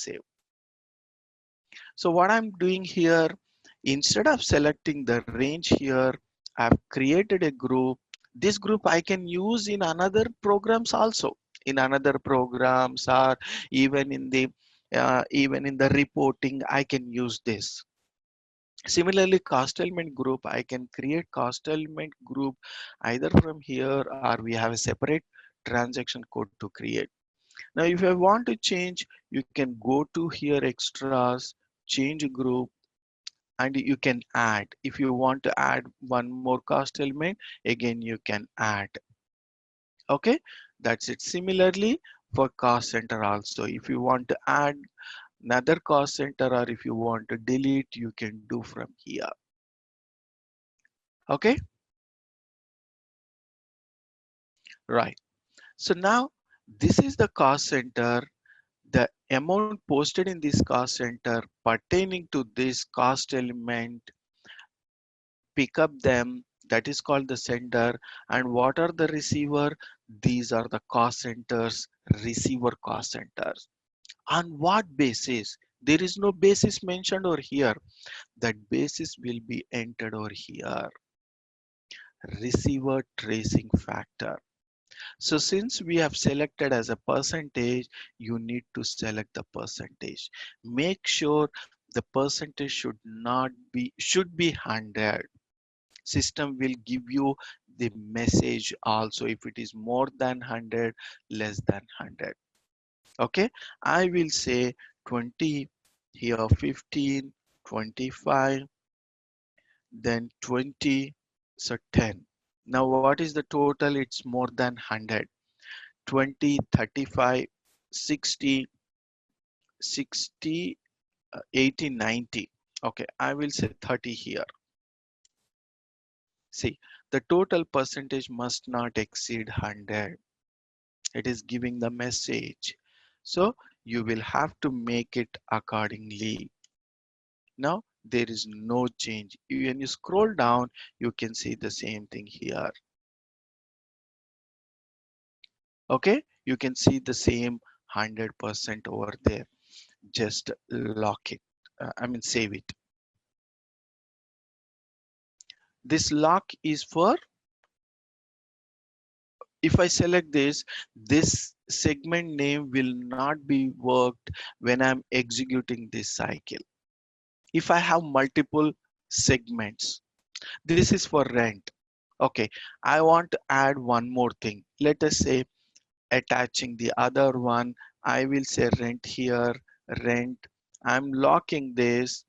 save. So what I'm doing here, instead of selecting the range here, I've created a group. This group I can use in another programs also, in another programs, or even in the reporting I can use this. Similarly, cost element group, I can create cost element group either from here, or we have a separate transaction code to create. Now if I want to change, you can go to here extras, change group, and you can add. If you want to add one more cost element, again you can add. Okay, that's it. Similarly for cost center also, if you want to add another cost center, or if you want to delete, you can do from here. Okay, right. So now this is the cost center. The amount posted in this cost center pertaining to this cost element, pick up them, that is called the sender. And what are the receiver? These are the cost centers, receiver cost centers. On what basis? There is no basis mentioned over here. That basis will be entered over here. Receiver tracing factor. So since we have selected as a percentage, you need to select the percentage. Make sure the percentage should be 100. System will give you the message also if it is more than 100, less than 100. Okay, I will say 20 here, 15, 25, then 20, so 10. Now what is the total? It's more than 100. 20, 35, 60, 60, 80, 90. Okay, I will say 30 here. See, the total percentage must not exceed 100. It is giving the message. So you will have to make it accordingly. Now there is no change. When you scroll down, you can see the same thing here. Okay, you can see the same 100% over there. Just lock it. Save it. This lock is for, if I select this segment name will not be worked when I'm executing this cycle. If I have multiple segments, this is for rent. Okay, I want to add one more thing. Let us say attaching the other one. I will say rent here, rent. I'm locking this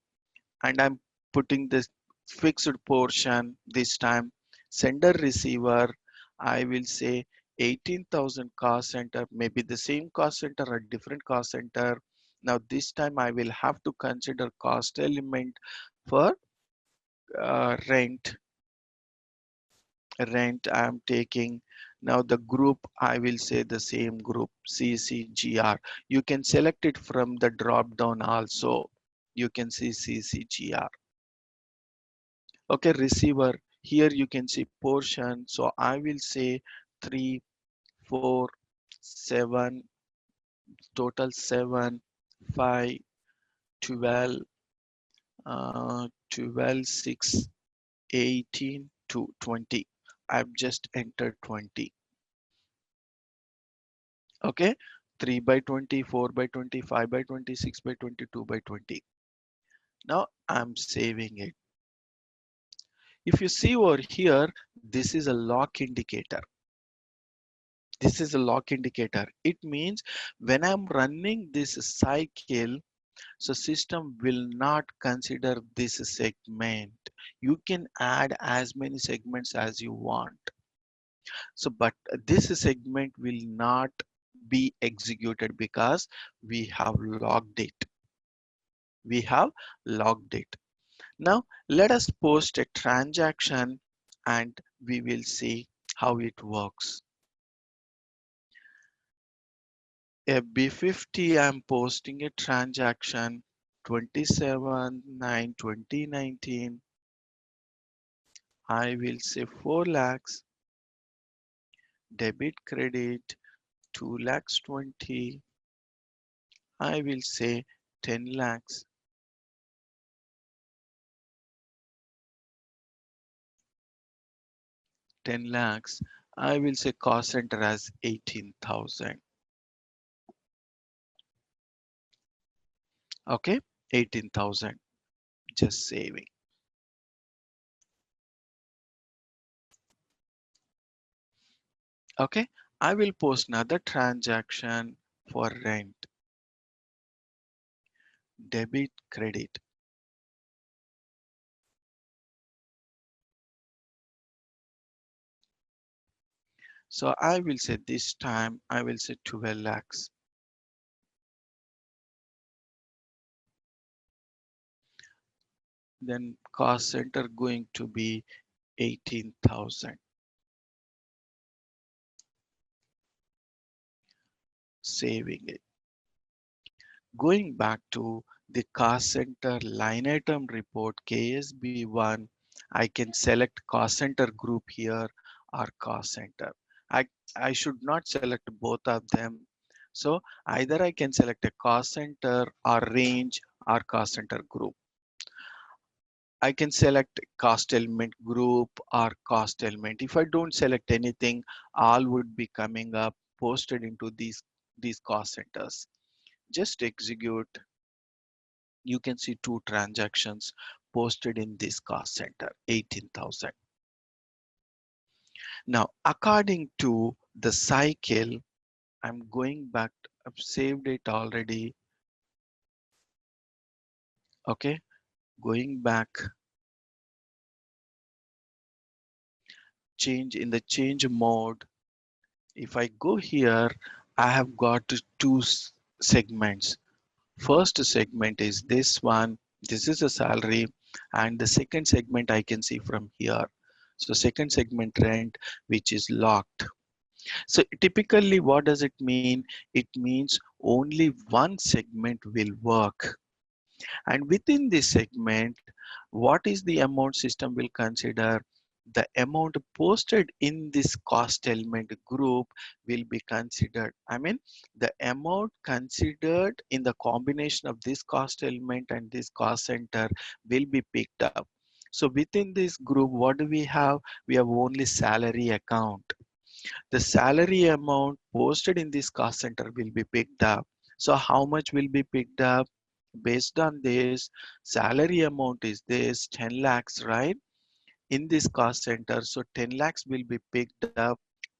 and I'm putting this fixed portion this time. Sender receiver, I will say 18,000 cost center, maybe the same cost center or different cost center. Now this time I will have to consider cost element for rent. I am taking. Now the group, I will say the same group, CCGR. You can select it from the drop down also. You can see CCGR. Okay, receiver, here you can see portion. So I will say 3, 4, 7, total 7, 5, 12, 12, 6, 18 to 20. I've just entered 20. Okay, 3 by 20, 4 by 20, 5 by 20, 6 by 20, 2 by 20. Now I'm saving it. If you see over here, this is a lock indicator. This is a lock indicator. It means when I'm running this cycle, so system will not consider this segment. You can add as many segments as you want. So, but this segment will not be executed because we have logged it. We have logged it. Now let us post a transaction and we will see how it works. A B50, I'm posting a transaction 27/9/2019. I will say 4 lakhs, debit credit 2 lakhs 20. I will say 10 lakhs. 10 lakhs. I will say cost center as 18,000. Okay, 18,000. Just saving. Okay, I will post another transaction for rent, debit, credit. So I will say this time, I will say 12 lakhs. Then cost center going to be 18,000. Saving it. Going back to the cost center line item report KSB1, I can select cost center group here or cost center. I, I should not select both of them. So either I can select a cost center or range or cost center group. I can select cost element group or cost element. If I don't select anything, all would be coming up posted into these cost centers. Just execute. You can see two transactions posted in this cost center, 18,000. Now, according to the cycle, I'm going back, I've saved it already. Okay, going back, change in the change mode. If I go here, I have got two segments. First segment is this one. This is a salary. And the second segment I can see from here. So second segment rent, which is locked. So typically, what does it mean? It means only one segment will work. And within this segment, what is the amount system will consider? The amount posted in this cost element group will be considered. I mean, the amount considered in the combination of this cost element and this cost center will be picked up. So within this group, what do we have? We have only salary account. The salary amount posted in this cost center will be picked up. So how much will be picked up? Based on this, salary amount is this 10 lakhs, right? In this cost center, so 10 lakhs will be picked up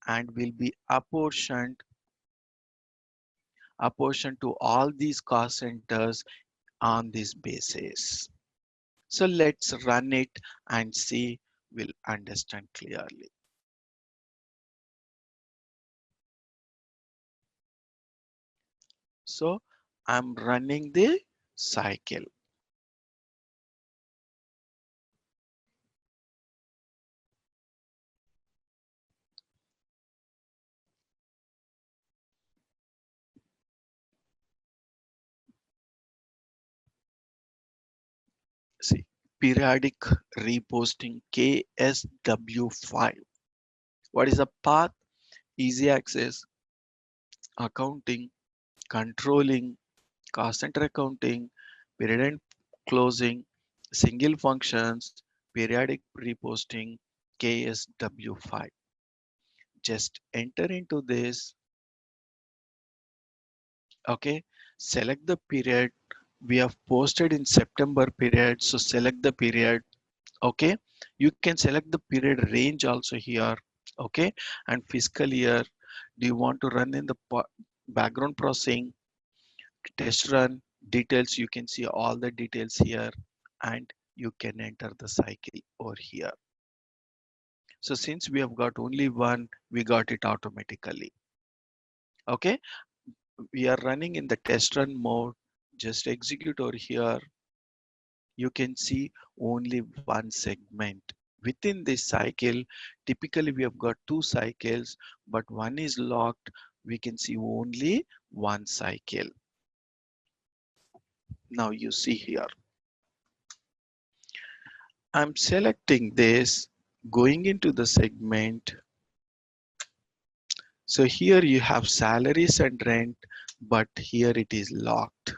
and will be apportioned to all these cost centers on this basis. So let's run it and see, we'll understand clearly. So I'm running the cycle. See, periodic reposting KSW5. What is a path? Easy access, accounting, controlling, cost center accounting, period end closing, single functions, periodic reposting, KSW5. Just enter into this. Okay, select the period. We have posted in September period, so select the period. Okay, you can select the period range also here. Okay, and fiscal year. Do you want to run in the background processing, test run details? You can see all the details here, and you can enter the cycle over here. So since we have got only one, we got it automatically. Okay, we are running in the test run mode. Just execute over here. You can see only one segment. Within this cycle, typically we have got two cycles, but one is locked. We can see only one cycle. Now you see here, I'm selecting this, going into the segment. So here you have salaries and rent. but here it is locked.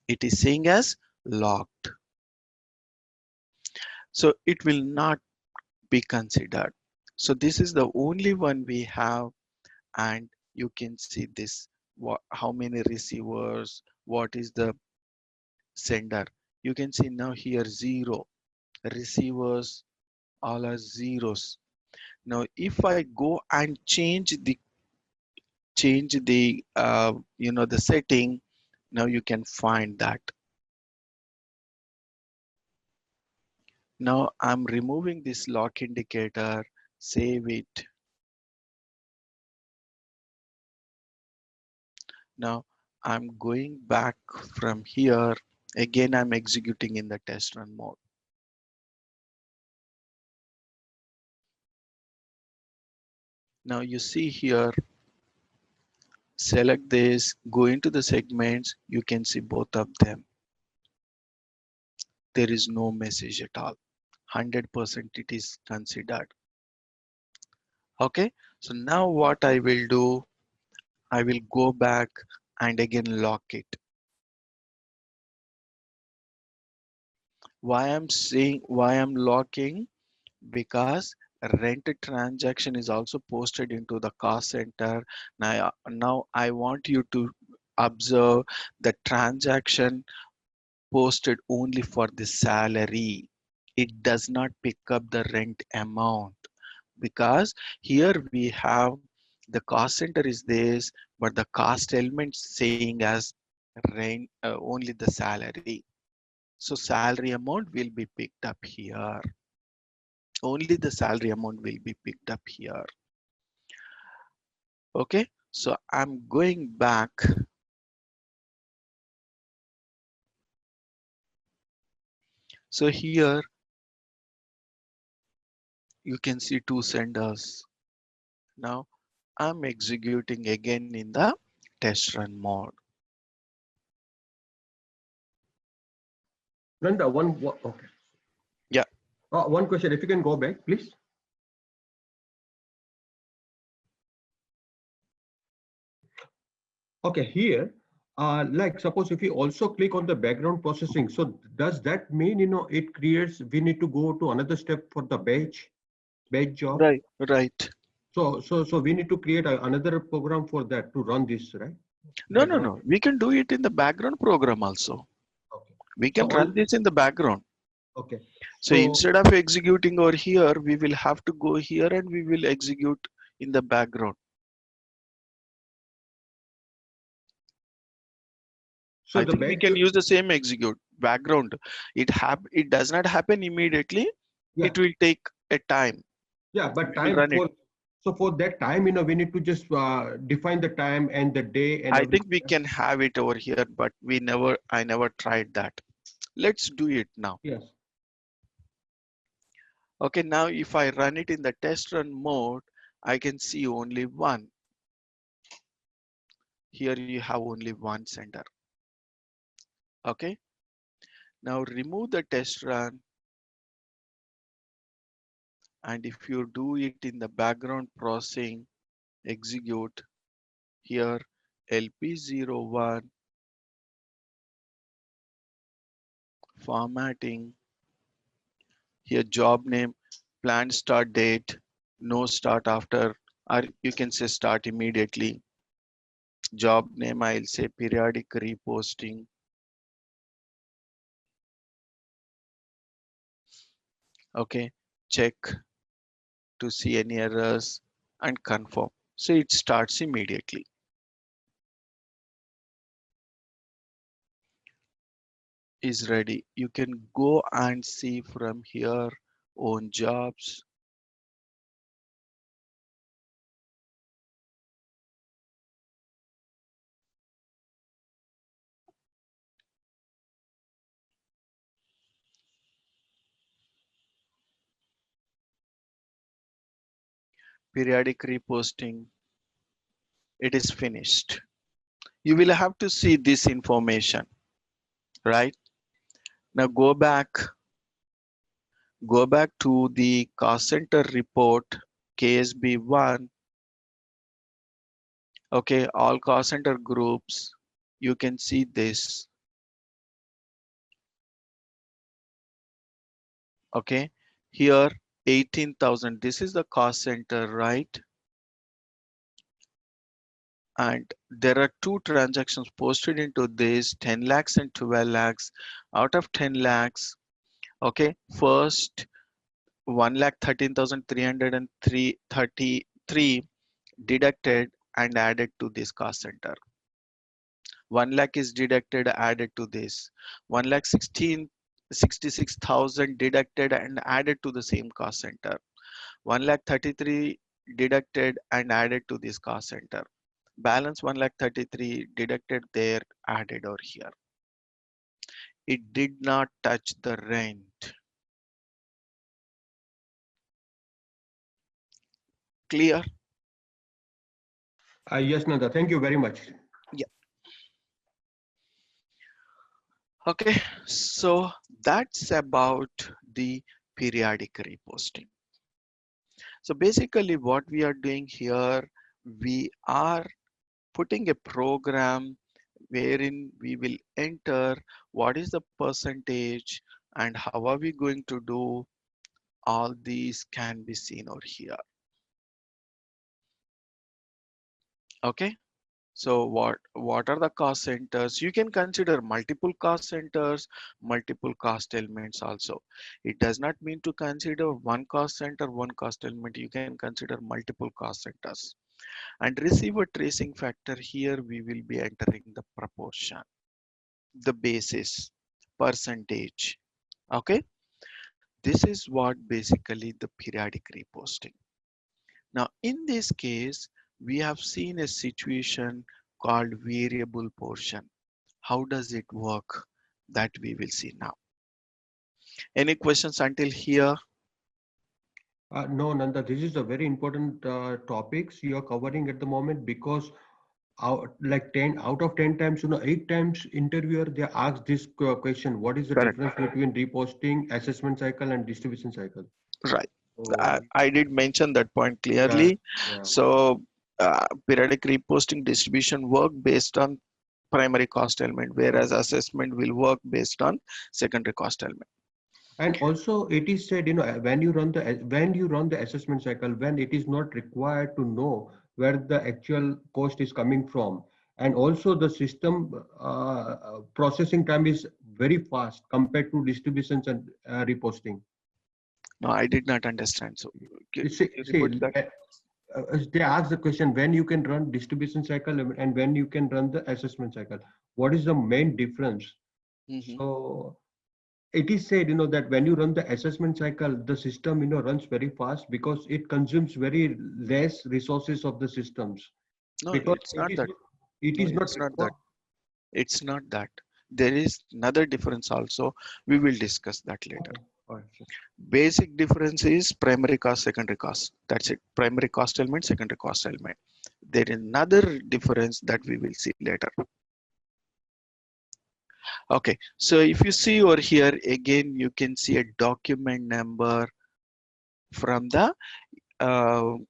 It is saying as locked. So it will not be considered. So this is the only one we have, and you can see this, how many receivers, what is the sender. You can see now here 0 receivers, all are zeros. Now if I go and change the the setting, now you can find that. Now I'm removing this lock indicator, save it. Now I'm going back from here. Again, I'm executing in the test run mode. Now you see here, select this, go into the segments, you can see both of them. There is no message at all. 100% it is considered. Okay, so now what I will do, I will go back and again lock it. Why I'm locking? Because rented transaction is also posted into the cost center. Now I want you to observe the transaction posted only for the salary. It does not pick up the rent amount, because here we have the cost center is this, but the cost element saying as rent only the salary. So salary amount will be picked up here. Only the salary amount will be picked up here. Okay, so I'm going back. So here you can see two senders. Now I'm executing again in the test run mode. Nanda, okay. Yeah. One question, if you can go back, please. Okay, here, like suppose if you also click on the background processing, so does that mean, it creates, we need to go to another step for the batch job? Right. So we need to create another program for that to run this, right? No. Background. We can do it in the background program also. Okay. We So can run this in the background. okay. So So instead of executing over here, we will have to go here and we will execute in the background. so I the think we batch, can use the same execute background. It does not happen immediately. yeah, It will take a time. yeah, but We will time run it. for, so for that time, we need to just define the time and the day and I think everything. we can have it over here, but I never tried that. Let's do it now. Yes. Okay, now if I run it in the test run mode, I can see only one. Here you have only one sender. Okay, now remove the test run, and if you do it in the background processing, execute here LP01 formatting, here job name, planned start date, no start after, or you can say start immediately. Job name, I'll say periodic reposting. Okay, check to see any errors and confirm. So it starts immediately. Is ready. You can go and see from here own jobs. Periodic reposting. It is finished. You will have to see this information, right? Now go back to the cost center report, KSB1, Okay, all cost center groups, you can see this. Okay, here 18,000, this is the cost center, right? And there are two transactions posted into this, 10 lakhs and 12 lakhs. Out of 10 lakhs, okay, first 1,13,333 deducted and added to this cost center. 1 lakh is deducted, added to this. 1,66,000 deducted and added to the same cost center. 1,33,000 deducted and added to this cost center. Balance 1,33,000 deducted there, added over here. It did not touch the rent. Clear? Yes, Nanda, thank you very much. Yeah. Okay, so that's about the periodic reposting. So basically what we are doing here, we are putting a program wherein we will enter what is the percentage and how are we going to do. All these can be seen over here. Okay, so what are the cost centers? You can consider multiple cost centers, multiple cost elements also. It does not mean to consider one cost center, one cost element. You can consider multiple cost centers. And receiver tracing factor, here we will be entering the proportion, the basis, percentage. Okay, this is what basically the periodic reposting. Now in this case, we have seen a situation called variable portion. How does it work? That we will see now. Any questions until here? No, Nanda, this is a very important topics you are covering at the moment, because like 10 out of 10 times, 8 times interviewer they ask this question: what is the Correct. difference between reposting, assessment cycle, and distribution cycle? Right. So I did mention that point yeah, clearly. yeah. So periodic reposting distribution work based on primary cost element, whereas assessment will work based on secondary cost element. And also it is said, when you run the assessment cycle, when it is not required to know where the actual cost is coming from, and also the system processing time is very fast compared to distributions and reposting. No, I did not understand. So You could see, you see, repeat that? they ask the question when you can run distribution cycle and when you can run the assessment cycle. What is the main difference? Hmm. So it is said, that when you run the assessment cycle, the system, runs very fast because it consumes very less resources of the systems, No, because it's not that. it No, is not it's not that. required. It's not that. There is another difference also. We will discuss that later. Okay. All right, sure. Basic difference is primary cost, secondary cost. That's it. Primary cost element, secondary cost element. There is another difference that we will see later. Okay, so if you see over here again, you can see a document number from the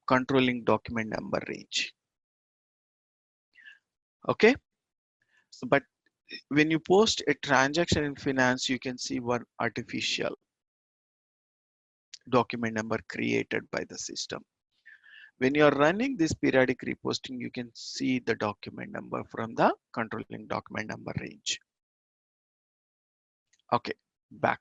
controlling document number range. Okay, so, but when you post a transaction in finance, you can see one artificial document number created by the system. When you are running this periodic reposting, you can see the document number from the controlling document number range. Okay, back.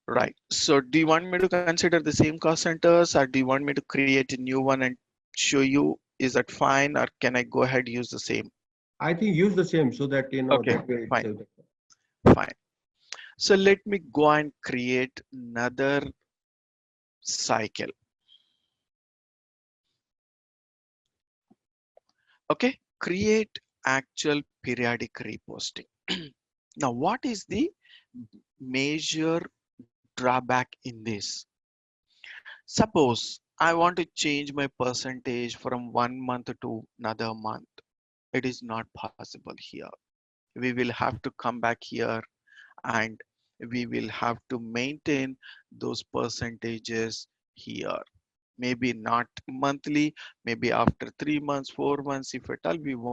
Right. So do you want me to consider the same cost centers, or do you want me to create a new one and show you? Is that fine, or can I go ahead and use the same? I think use the same so that Okay, that way it's fine, fine. So let me go and create another cycle. Okay, create actual periodic reposting. Now, what is the major drawback in this? Suppose I want to change my percentage from 1 month to another month. It is not possible here. We will have to come back here and we will have to maintain those percentages here. maybe not monthly, maybe after 3 months, 4 months, if at all we want